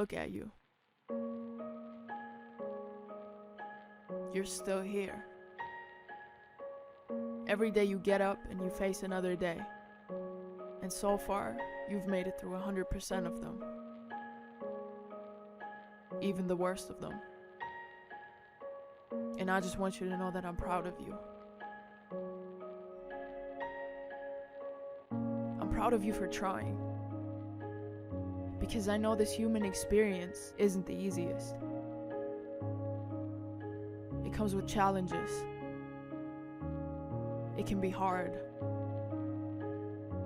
Look at you. You're still here. Every day you get up and you face another day. And so far, you've made it through 100% of them. Even the worst of them. And I just want you to know that I'm proud of you. I'm proud of you for trying. Because I know this human experience isn't the easiest. It comes with challenges. It can be hard.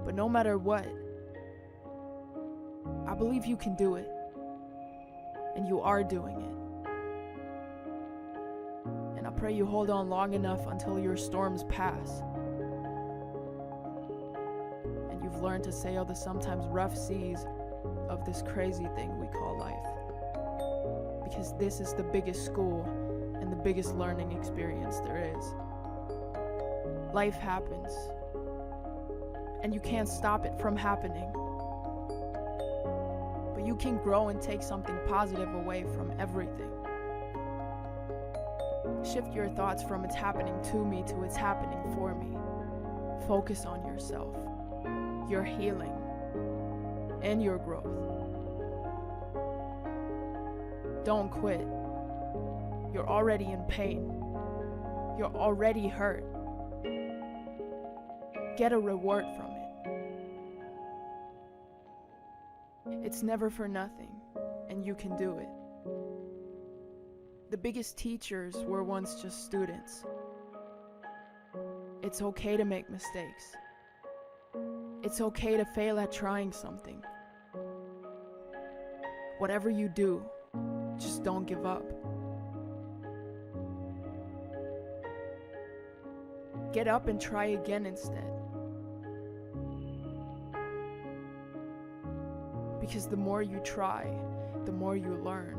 But no matter what, I believe you can do it. And you are doing it. And I pray you hold on long enough until your storms pass. And you've learned to sail the sometimes rough seas of this crazy thing we call life. Because this is the biggest school and the biggest learning experience there is. Life happens. And you can't stop it from happening. But you can grow and take something positive away from everything. Shift your thoughts from it's happening to me to it's happening for me. Focus on yourself, your healing, and your growth. Don't quit. You're already in pain. You're already hurt. Get a reward from it. It's never for nothing, and you can do it. The biggest teachers were once just students. It's okay to make mistakes. It's okay to fail at trying something. Whatever you do, just don't give up. Get up and try again instead. Because the more you try, the more you learn.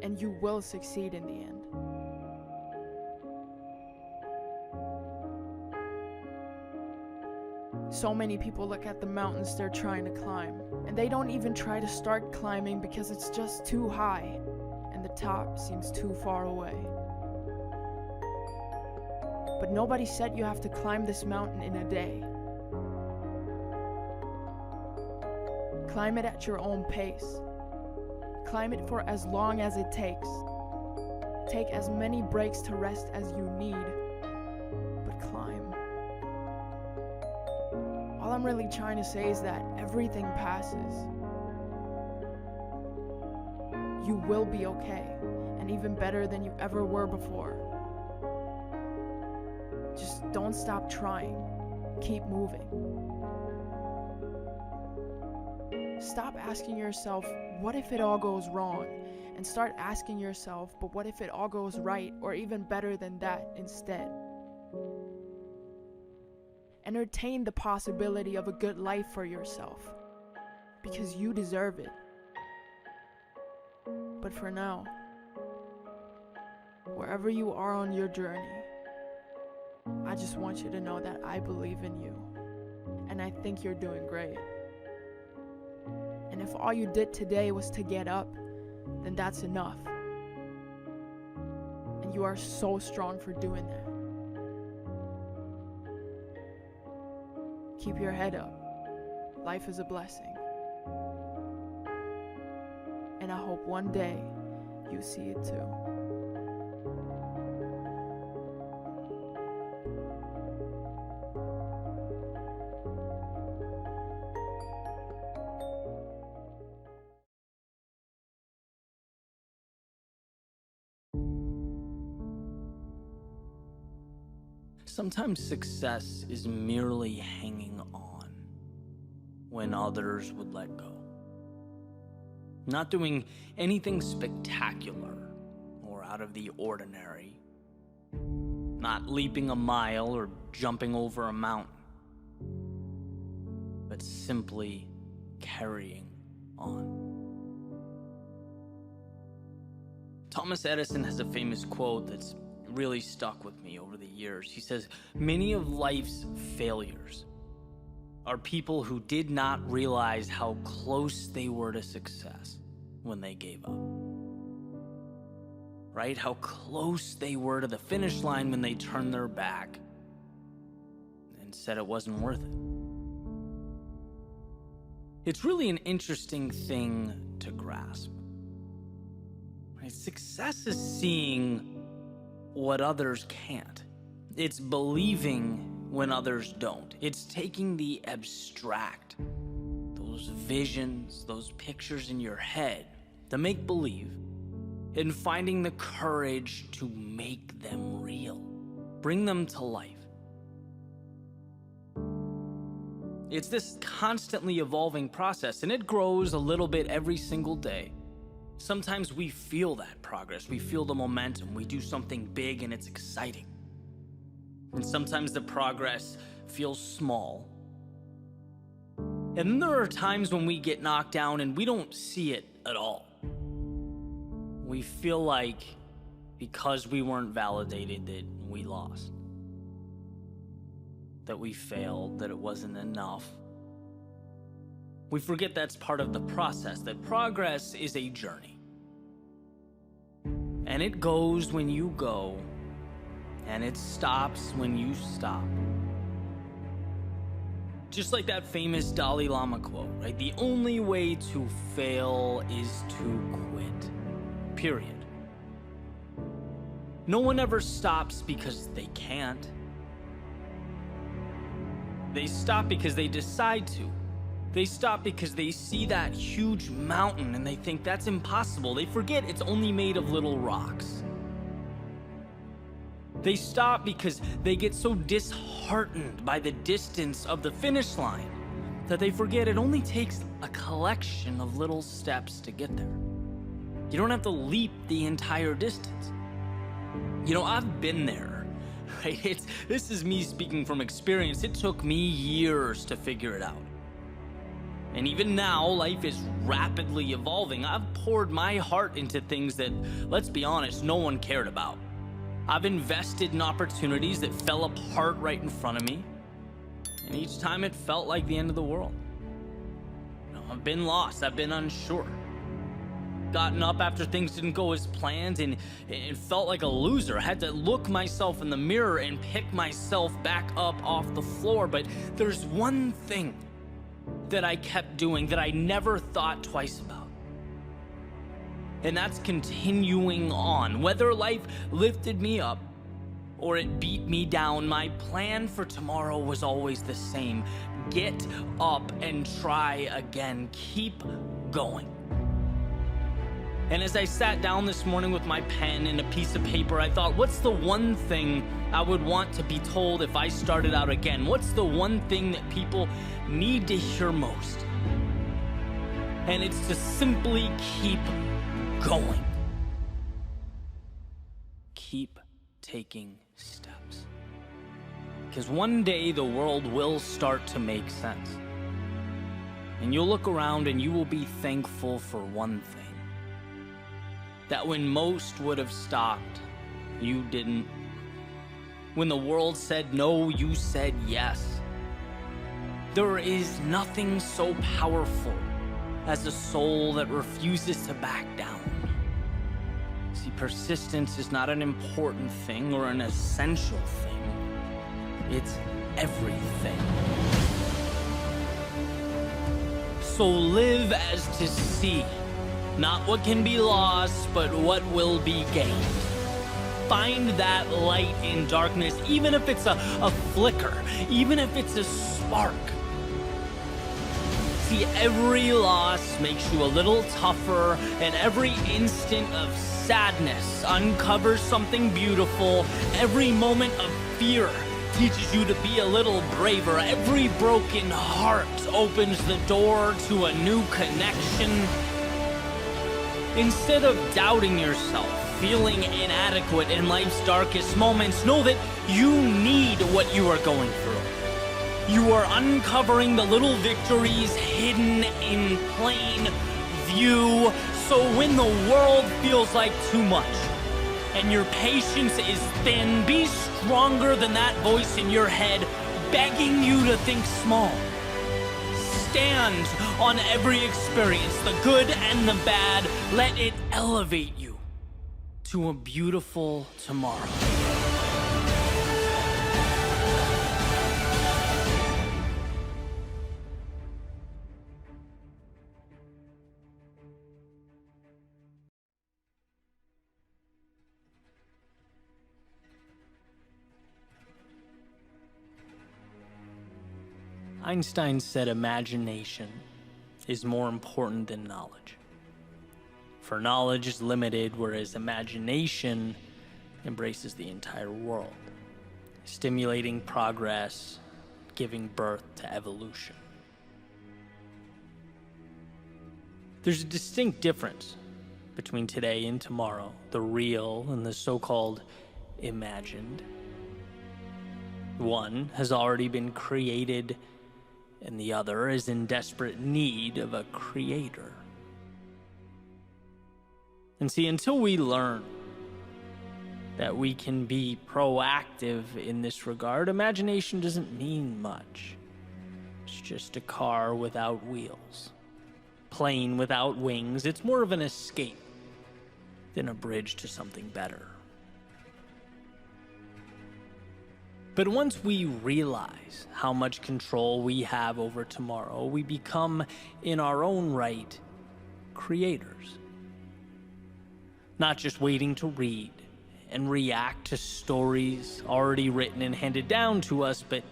And you will succeed in the end. So many people look at the mountains they're trying to climb, and they don't even try to start climbing because it's just too high, and the top seems too far away. But nobody said you have to climb this mountain in a day. Climb it at your own pace. Climb it for as long as it takes. Take as many breaks to rest as you need, but climb. All I'm really trying to say is that everything passes. You will be okay, and even better than you ever were before. Just don't stop trying. Keep moving. Stop asking yourself, what if it all goes wrong? And start asking yourself, but what if it all goes right, or even better than that instead? Entertain the possibility of a good life for yourself, because you deserve it. But for now, wherever you are on your journey, I just want you to know that I believe in you, and I think you're doing great. And if all you did today was to get up, then that's enough. And you are so strong for doing that. Keep your head up. Life is a blessing. And I hope one day you see it too. Sometimes success is merely hanging on when others would let go. Not doing anything spectacular or out of the ordinary. Not leaping a mile or jumping over a mountain. But simply carrying on. Thomas Edison has a famous quote that's really stuck with me over the years. He says, "Many of life's failures are people who did not realize how close they were to success when they gave up. Right? How close they were to the finish line when they turned their back and said it wasn't worth it. It's really an interesting thing to grasp. Right? Success is seeing what others can't. It's believing when others don't. It's taking the abstract, those visions, those pictures in your head, the make-believe, and finding the courage to make them real, bring them to life. It's this constantly evolving process, and it grows a little bit every single day. Sometimes we feel that progress, we feel the momentum, we do something big and it's exciting. And sometimes the progress feels small. And then there are times when we get knocked down and we don't see it at all. We feel like because we weren't validated that we lost, that we failed, that it wasn't enough. We forget that's part of the process, that progress is a journey. And it goes when you go, and it stops when you stop. Just like that famous Dalai Lama quote, right? The only way to fail is to quit. Period. No one ever stops because they can't. They stop because they decide to. They stop because they see that huge mountain and they think that's impossible. They forget it's only made of little rocks. They stop because they get so disheartened by the distance of the finish line that they forget it only takes a collection of little steps to get there. You don't have to leap the entire distance. You know, I've been there, right? This is me speaking from experience. It took me years to figure it out. And even now, life is rapidly evolving. I've poured my heart into things that, let's be honest, no one cared about. I've invested in opportunities that fell apart right in front of me. And each time it felt like the end of the world. You know, I've been lost, I've been unsure. Gotten up after things didn't go as planned and it felt like a loser. I had to look myself in the mirror and pick myself back up off the floor. But there's one thing that I kept doing that I never thought twice about. And that's continuing on. Whether life lifted me up or it beat me down, my plan for tomorrow was always the same. Get up and try again. Keep going. And as I sat down this morning with my pen and a piece of paper, I thought, what's the one thing I would want to be told if I started out again? What's the one thing that people need to hear most? And it's to simply keep going. Keep taking steps. Because one day the world will start to make sense. And you'll look around and you will be thankful for one thing. That when most would have stopped, you didn't. When the world said no, you said yes. There is nothing so powerful as a soul that refuses to back down. See, persistence is not an important thing or an essential thing. It's everything. So live as to see. Not what can be lost, but what will be gained. Find that light in darkness, even if it's a flicker, even if it's a spark. See, every loss makes you a little tougher, and every instant of sadness uncovers something beautiful. Every moment of fear teaches you to be a little braver. Every broken heart opens the door to a new connection. Instead of doubting yourself, feeling inadequate in life's darkest moments, know that you need what you are going through. You are uncovering the little victories hidden in plain view. So when the world feels like too much and your patience is thin, be stronger than that voice in your head begging you to think small. stands on every experience, the good and the bad. Let it elevate you to a beautiful tomorrow. Einstein said imagination is more important than knowledge. For knowledge is limited, whereas imagination embraces the entire world, stimulating progress, giving birth to evolution. There's a distinct difference between today and tomorrow, the real and the so-called imagined. One has already been created, and the other is in desperate need of a creator. And see, until we learn that we can be proactive in this regard, imagination doesn't mean much. It's just a car without wheels, plane without wings. It's more of an escape than a bridge to something better. But once we realize how much control we have over tomorrow, we become, in our own right, creators. Not just waiting to read and react to stories already written and handed down to us, but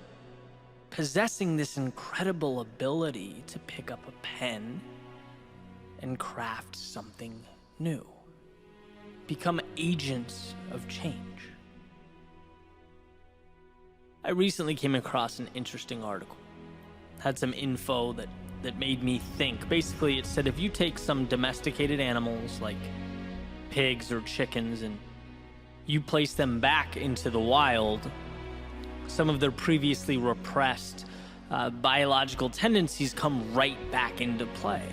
possessing this incredible ability to pick up a pen and craft something new. Become agents of change. I recently came across an interesting article. Had some info that made me think. Basically, it said if you take some domesticated animals like pigs or chickens and you place them back into the wild, some of their previously repressed biological tendencies come right back into play.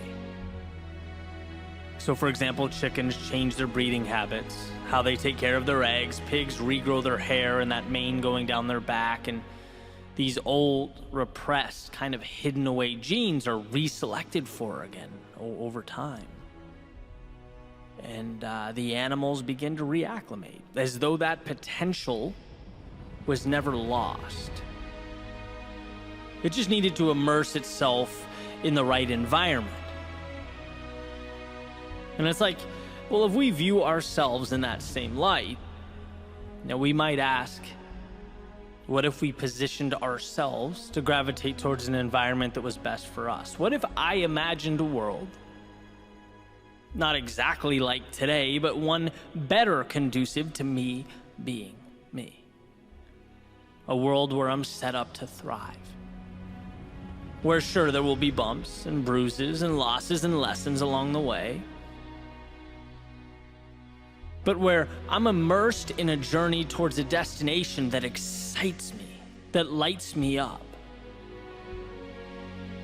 So for example, chickens change their breeding habits, how they take care of their eggs. Pigs regrow their hair and that mane going down their back, and these old, repressed, kind of hidden away genes are reselected for again over time. And the animals begin to reacclimate, as though that potential was never lost. It just needed to immerse itself in the right environment. And it's like, well, if we view ourselves in that same light, now we might ask, what if we positioned ourselves to gravitate towards an environment that was best for us? What if I imagined a world, not exactly like today, but one better conducive to me being me? A world where I'm set up to thrive. Where sure, there will be bumps and bruises and losses and lessons along the way, but where I'm immersed in a journey towards a destination that excites me, that lights me up.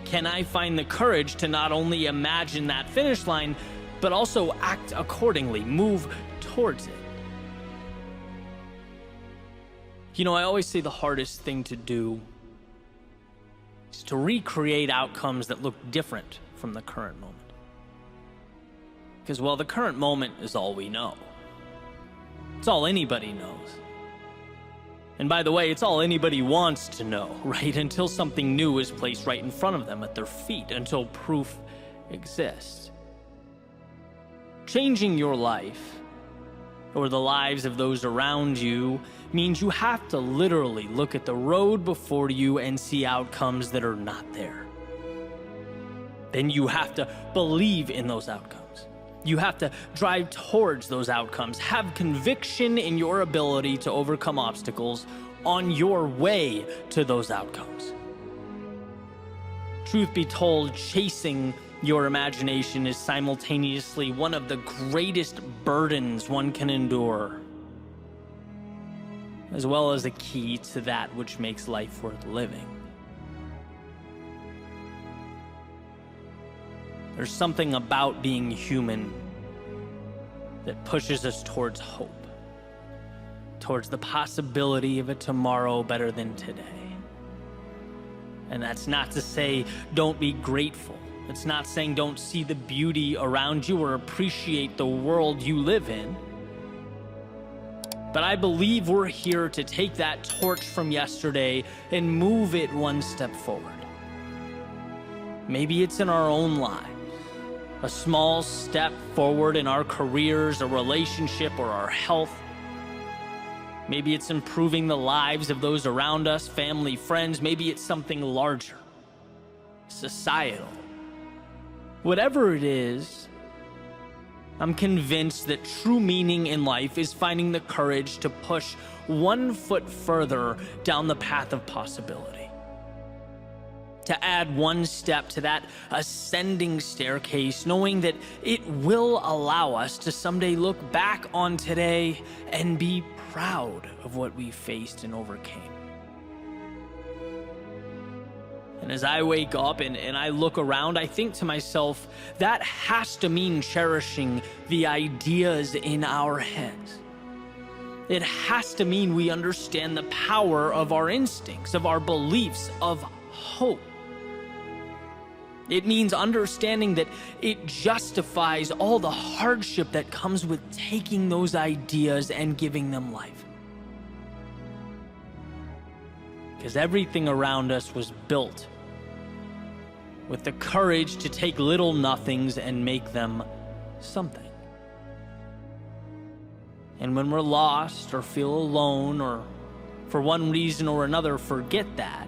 Can I find the courage to not only imagine that finish line, but also act accordingly, move towards it? You know, I always say the hardest thing to do is to recreate outcomes that look different from the current moment. Because, well, the current moment is all we know. It's all anybody knows. And by the way, it's all anybody wants to know, right? Until something new is placed right in front of them at their feet, until proof exists. Changing your life, or the lives of those around you, means you have to literally look at the road before you and see outcomes that are not there. Then you have to believe in those outcomes. You have to drive towards those outcomes, have conviction in your ability to overcome obstacles on your way to those outcomes. Truth be told, chasing your imagination is simultaneously one of the greatest burdens one can endure, as well as a key to that which makes life worth living. There's something about being human that pushes us towards hope, towards the possibility of a tomorrow better than today. And that's not to say don't be grateful. It's not saying don't see the beauty around you or appreciate the world you live in. But I believe we're here to take that torch from yesterday and move it one step forward. Maybe it's in our own lives, a small step forward in our careers, a relationship, or our health. Maybe it's improving the lives of those around us, family, friends. Maybe it's something larger, societal. Whatever it is, I'm convinced that true meaning in life is finding the courage to push one foot further down the path of possibility. To add one step to that ascending staircase, knowing that it will allow us to someday look back on today and be proud of what we faced and overcame. And as I wake up and I look around, I think to myself, that has to mean cherishing the ideas in our heads. It has to mean we understand the power of our instincts, of our beliefs, of hope. It means understanding that it justifies all the hardship that comes with taking those ideas and giving them life. Because everything around us was built with the courage to take little nothings and make them something. And when we're lost or feel alone or for one reason or another forget that,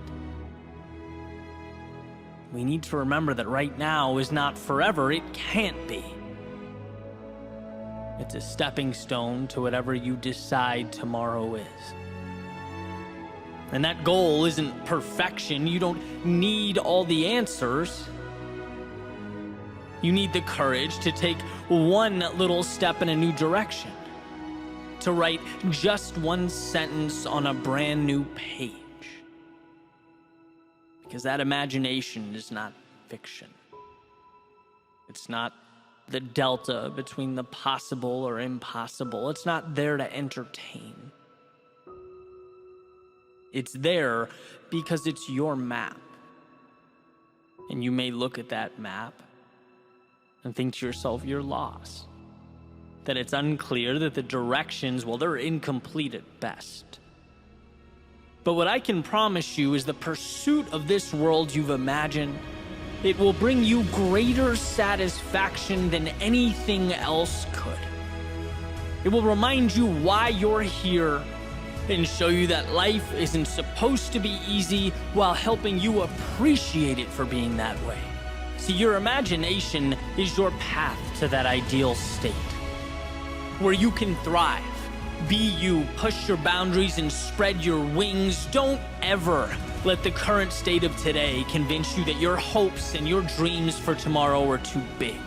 we need to remember that right now is not forever. It can't be. It's a stepping stone to whatever you decide tomorrow is. And that goal isn't perfection. You don't need all the answers. You need the courage to take one little step in a new direction, to write just one sentence on a brand new page. Because that imagination is not fiction. It's not the delta between the possible or impossible. It's not there to entertain. It's there because it's your map. And you may look at that map and think to yourself, you're lost. That it's unclear, that the directions, well, they're incomplete at best. But what I can promise you is the pursuit of this world you've imagined, it will bring you greater satisfaction than anything else could. It will remind you why you're here and show you that life isn't supposed to be easy while helping you appreciate it for being that way. See, your imagination is your path to that ideal state where you can thrive. Be you, push your boundaries and spread your wings. Don't ever let the current state of today convince you that your hopes and your dreams for tomorrow are too big,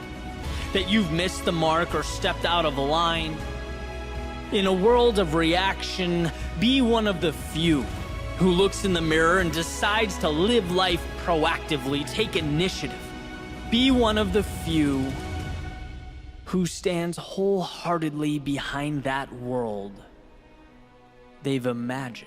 that you've missed the mark or stepped out of line. In a world of reaction, be one of the few who looks in the mirror and decides to live life proactively, take initiative. Be one of the few who stands wholeheartedly behind that world they've imagined.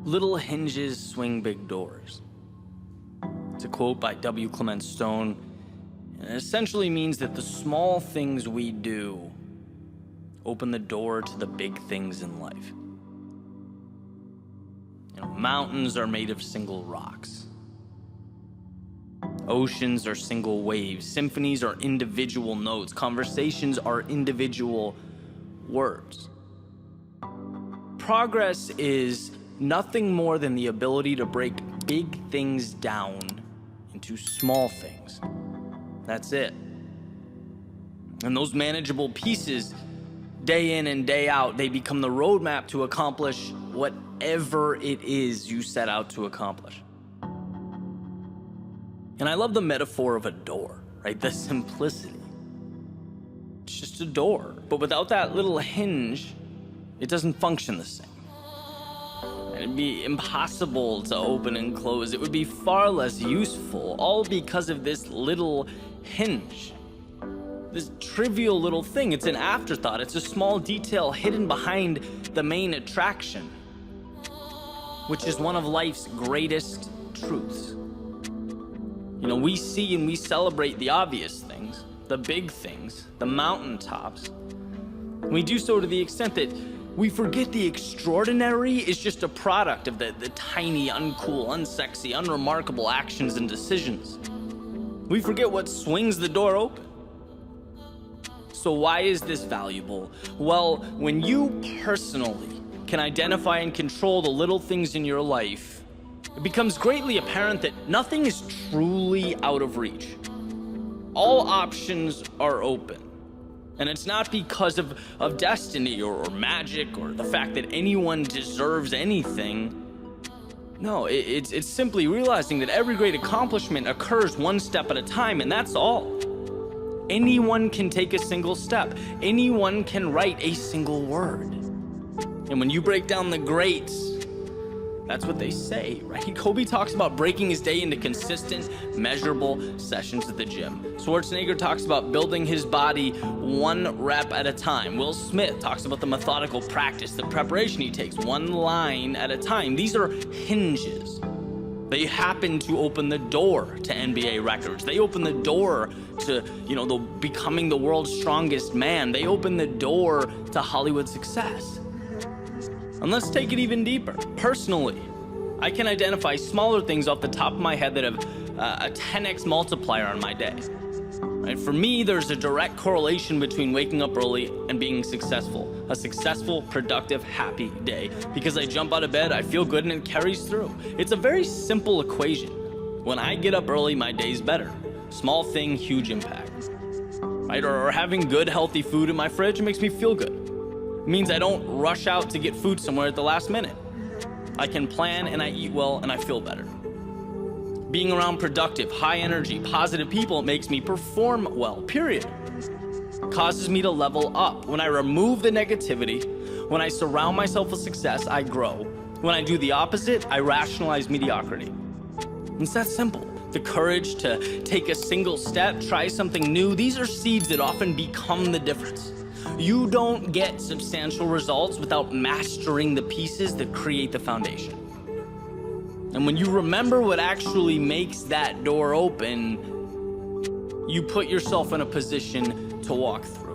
Little hinges swing big doors. It's a quote by W. Clement Stone, and it essentially means that the small things we do open the door to the big things in life. You know, mountains are made of single rocks. Oceans are single waves. Symphonies are individual notes. Conversations are individual words. Progress is nothing more than the ability to break big things down into small things. That's it. And those manageable pieces, day in and day out, they become the roadmap to accomplish whatever it is you set out to accomplish. And I love the metaphor of a door, right? The simplicity. It's just a door, but without that little hinge, it doesn't function the same. And it'd be impossible to open and close. It would be far less useful, all because of this little hinge. This trivial little thing. It's an afterthought. It's a small detail hidden behind the main attraction, which is one of life's greatest truths. You know, we see and we celebrate the obvious things, the big things, the mountaintops. We do so to the extent that we forget the extraordinary is just a product of the tiny, uncool, unsexy, unremarkable actions and decisions. We forget what swings the door open. So why is this valuable? Well, when you personally can identify and control the little things in your life, it becomes greatly apparent that nothing is truly out of reach. All options are open. And it's not because of destiny or magic or the fact that anyone deserves anything. No, it's simply realizing that every great accomplishment occurs one step at a time, and that's all. Anyone can take a single step. Anyone can write a single word. And when you break down the greats, that's what they say, right? Kobe talks about breaking his day into consistent, measurable sessions at the gym. Schwarzenegger talks about building his body one rep at a time. Will Smith talks about the methodical practice, the preparation he takes, one line at a time. These are hinges. They happen to open the door to NBA records. They open the door to, becoming the world's strongest man. They open the door to Hollywood success. And let's take it even deeper. Personally, I can identify smaller things off the top of my head that have a 10x multiplier on my day. Right? For me, there's a direct correlation between waking up early and being successful. A successful, productive, happy day. Because I jump out of bed, I feel good, and it carries through. It's a very simple equation. When I get up early, my day's better. Small thing, huge impact. Right? Or having good, healthy food in my fridge makes me feel good. It means I don't rush out to get food somewhere at the last minute. I can plan and I eat well and I feel better. Being around productive, high energy, positive people makes me perform well, period. It causes me to level up. When I remove the negativity, when I surround myself with success, I grow. When I do the opposite, I rationalize mediocrity. It's that simple. The courage to take a single step, try something new, these are seeds that often become the difference. You don't get substantial results without mastering the pieces that create the foundation. And when you remember what actually makes that door open, you put yourself in a position to walk through.